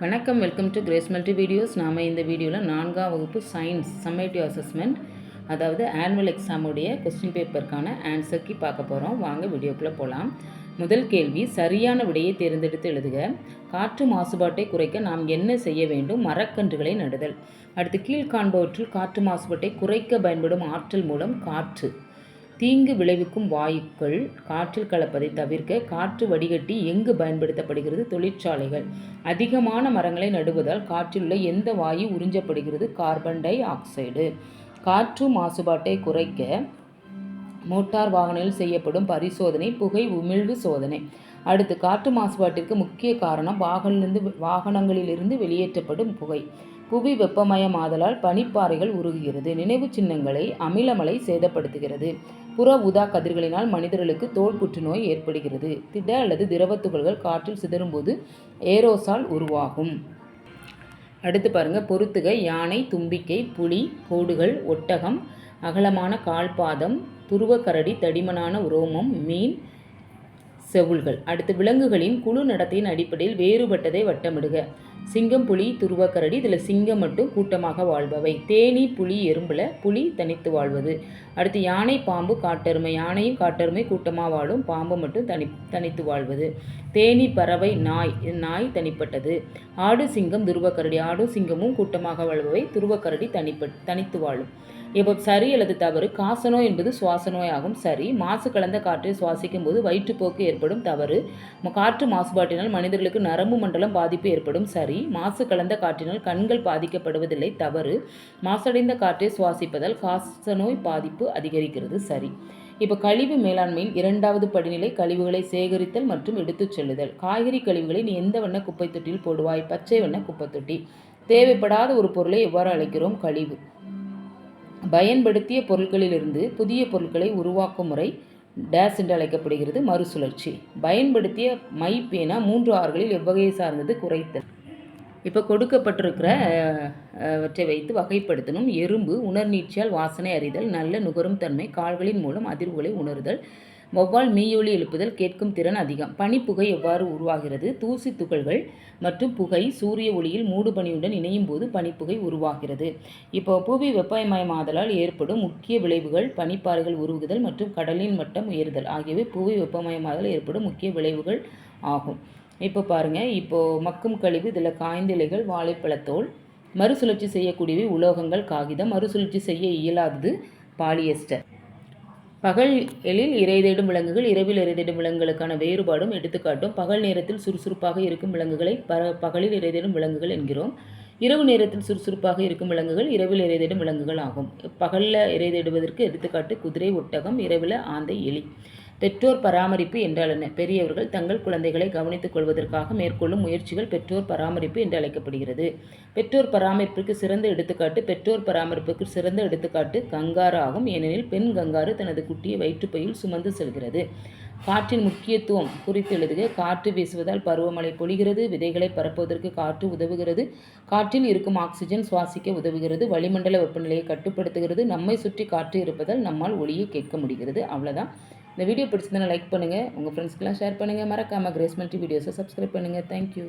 வணக்கம், welcome to grace multi videos. நாம் இந்த வீடியோவில் 4ஆம் வகுப்பு சயின்ஸ் சம்மேட்டிவ் அசஸ்மெண்ட், அதாவது ஆனுவல் எக்ஸாமுடைய கொஸ்டின் பேப்பருக்கான ஆன்சர் கீ பார்க்க போகிறோம். வாங்க வீடியோக்குள்ளே போகலாம். முதல் கேள்வி, சரியான விடையை தேர்ந்தெடுத்து எழுதுக. காற்று மாசுபாட்டை குறைக்க நாம் என்ன செய்ய வேண்டும்? மரக்கன்றுகளை நடுதல். அடுத்து, கீழ்காண்பவற்றில் காற்று மாசுபாட்டை குறைக்க பயன்படும் ஆற்றல் மூலம் காற்று. தீங்கு விளைவிக்கும் வாயுக்கள் காற்றில் கலப்பதை தவிர்க்க காற்று வடிகட்டி எங்கு பயன்படுத்தப்படுகிறது? தொழிற்சாலைகள். அதிகமான மரங்களை நடுவதால் காற்றில் உள்ள எந்த வாயு உறிஞ்சப்படுகிறது? Carbon di oxide. காற்று மாசுபாட்டை குறைக்க மோட்டார் வாகனங்களில் செய்யப்படும் பரிசோதனை புகை உமிழ்வு சோதனை. அடுத்து, காற்று மாசுபாட்டிற்கு முக்கிய காரணம் வாகனங்களிலிருந்து வெளியேற்றப்படும் புகை. புவி வெப்பமயமாதலால் பனிப்பாறைகள் உருகுகிறது. நினைவு சின்னங்களை அமிலமலை சேதப்படுத்துகிறது. புற ஊதா கதிர்களினால் மனிதர்களுக்கு தோல் புற்றுநோய் ஏற்படுகிறது. திட அல்லது திரவ துகள்கள் காற்றில் சிதறும்போது ஏரோசால் உருவாகும். அடுத்து பாருங்க, பொறுத்துக. யானை, தும்பிக்கை, புலி, கோடுகள், ஒட்டகம், அகலமான கால்பாதம், துருவக்கரடி, தடிமனான உரோமம், மீன், செவுள்கள். அடுத்து, விலங்குகளின் குழு நடத்தையின் அடிப்படையில் வேறுபட்டதை வட்டமிடுக. சிங்கம், புலி, துருவக்கரடி, இதில் சிங்கம் மட்டும் கூட்டமாக வாழ்பவை. தேனி, புலி, எறும்புல புலி தனித்து வாழ்வது. அடுத்து, யானை, பாம்பு, காட்டெருமை. யானையும் காட்டெருமை கூட்டமாக வாழும், பாம்பு மட்டும் தனித்து வாழ்வது. தேனி, பறவை, நாய். நாய் தனிப்பட்டது. ஆடு, சிங்கம், துருவக்கரடி. ஆடும் சிங்கமும் கூட்டமாக வாழ்பவை, துருவக்கரடி தனித்து வாழும். இப்போ சரி அல்லது தவறு. காசநோய் என்பது சுவாச நோய் ஆகும். சரி. மாசு கலந்த காற்றை சுவாசிக்கும் போது வயிற்றுப்போக்கு ஏற்படும். தவறு. காற்று மாசுபாட்டினால் மனிதர்களுக்கு நரம்பு மண்டலம் பாதிப்பு ஏற்படும். சரி. மாசு கலந்த காற்றினால் கண்கள் பாதிக்கப்படுவதில்லை. தவறு. மாசடைந்த காற்றை சுவாசிப்பதால் காசநோய் பாதிப்பு அதிகரிக்கிறது. சரி. இப்போ கழிவு மேலாண்மையில் 2வது படிநிலை கழிவுகளை சேகரித்தல் மற்றும் எடுத்துச் செல்லுதல். காய்கறி கழிவுகளை நீ எந்த வண்ண குப்பை தொட்டியில் போடுவாய்? பச்சை வண்ண குப்பை தொட்டி. தேவைப்படாத ஒரு பொருளை எவ்வாறு அழைக்கிறோம்? கழிவு. பயன்படுத்திய பொருட்களிலிருந்து புதிய பொருட்களை உருவாக்கும் முறை டேஸ் என்று அழைக்கப்படுகிறது? மறுசுழற்சி. பயன்படுத்திய மை பேனா 3 ஆறுகளில் எவ்வகையை சார்ந்தது? குறைத்தல். இப்போ கொடுக்கப்பட்டிருக்கிறவற்றை வைத்து வகைப்படுத்தணும். எறும்பு உணர்நீட்சியால் வாசனை அறிதல். நல்ல நுகரும் தன்மை. கால்களின் மூலம் அதிர்வுகளை உணர்தல். வௌவால் மீயொலி எழுப்புதல். கேட்கும் திறன் அதிகம். பனிப்புகை எவ்வாறு உருவாகிறது? தூசி துகள்கள் மற்றும் புகை சூரிய ஒளியில் மூடுபனியுடன் இணையும் போது பனிப்புகை உருவாகிறது. இப்போ புவி வெப்பமயமாதலால் ஏற்படும் முக்கிய விளைவுகள் பனிப்பாறைகள் உருகுதல் மற்றும் கடலின் மட்டம் உயர்தல் ஆகியவை புவி வெப்பமயமாதலால் ஏற்படும் முக்கிய விளைவுகள் ஆகும். இப்போ பாருங்கள், இப்போது மக்கும் கழிவு, இதில் காய்ந்த இலைகள், வாழைப்பழத்தோல். மறுசுழற்சி செய்யக்கூடியவை உலோகங்கள், காகிதம். மறுசுழற்சி செய்ய இயலாதது பாலியஸ்டர். பகலில் இரை தேடும் விலங்குகள், இரவில் இரை தேடும் விலங்குகளுக்கான வேறுபாடும் எடுத்துக்காட்டும். பகல் நேரத்தில் சுறுசுறுப்பாக இருக்கும் விலங்குகளை பகலில் இரை தேடும் விலங்குகள் என்கிறோம். இரவு நேரத்தில் சுறுசுறுப்பாக இருக்கும் விலங்குகள் இரவில் இரை தேடும் விலங்குகள் ஆகும். பகலில் இரை தேடுவதற்கு எடுத்துக்காட்டு குதிரை, ஒட்டகம். இரவில் ஆந்தை, எலி. பெற்றோர் பராமரிப்பு என்றால் என்ன? பெரியவர்கள் தங்கள் குழந்தைகளை கவனித்துக் கொள்வதற்காக மேற்கொள்ளும் முயற்சிகள் பெற்றோர் பராமரிப்பு என்று அழைக்கப்படுகிறது. பெற்றோர் பராமரிப்பிற்கு சிறந்த எடுத்துக்காட்டு கங்காரு ஆகும். ஏனெனில் பெண் கங்காரு தனது குட்டியை வயிற்றுப்பையில் சுமந்து செல்கிறது. காற்றின் முக்கியத்துவம் குறித்து எழுதுக. காற்று வீசுவதால் பருவமழை பொழிகிறது. விதைகளை பரப்புவதற்கு காற்று உதவுகிறது. காற்றில் இருக்கும் ஆக்சிஜன் சுவாசிக்க உதவுகிறது. வளிமண்டல வெப்பநிலையை கட்டுப்படுத்துகிறது. நம்மை சுற்றி காற்று இருப்பதால் நம்மால் ஒளியை கேட்க முடிகிறது. அவ்வளோதான். இந்த வீடியோ பிடிச்சிருந்தா லைக் பண்ணுங்கள், உங்கள் ஃப்ரெண்ட்ஸ்க்கெலாம் ஷேர் பண்ணுங்கள். மறக்காமல் கிரேஸ் மல்டி வீடியோஸை சப்ஸ்கிரைப் பண்ணுங்கள். தேங்க்யூ.